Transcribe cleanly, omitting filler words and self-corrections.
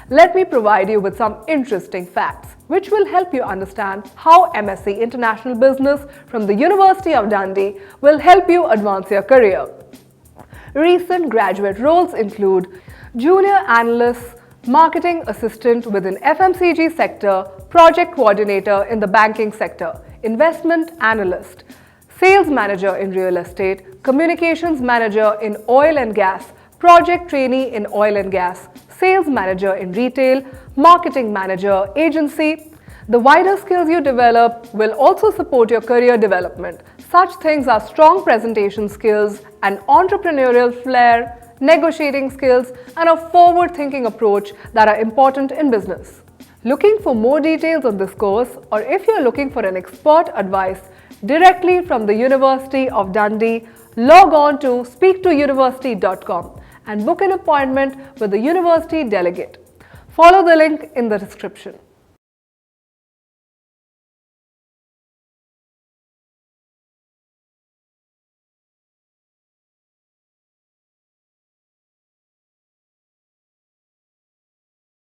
let me provide you with some interesting facts which will help you understand how MSc International Business from the University of Dundee will help you advance your career. Recent graduate roles include Junior Analyst, Marketing Assistant within FMCG sector, Project Coordinator in the banking sector, Investment Analyst, Sales Manager in Real Estate, Communications Manager in Oil and Gas, Project Trainee in Oil and Gas, Sales Manager in Retail, Marketing Manager, Agency. The wider skills you develop will also support your career development. Such things are strong presentation skills, an entrepreneurial flair, negotiating skills, and a forward-thinking approach that are important in business. Looking for more details on this course, or if you're looking for an expert advice directly from the University of Dundee, log on to speaktouniversity.com and book an appointment with the university delegate. Follow the link in the description.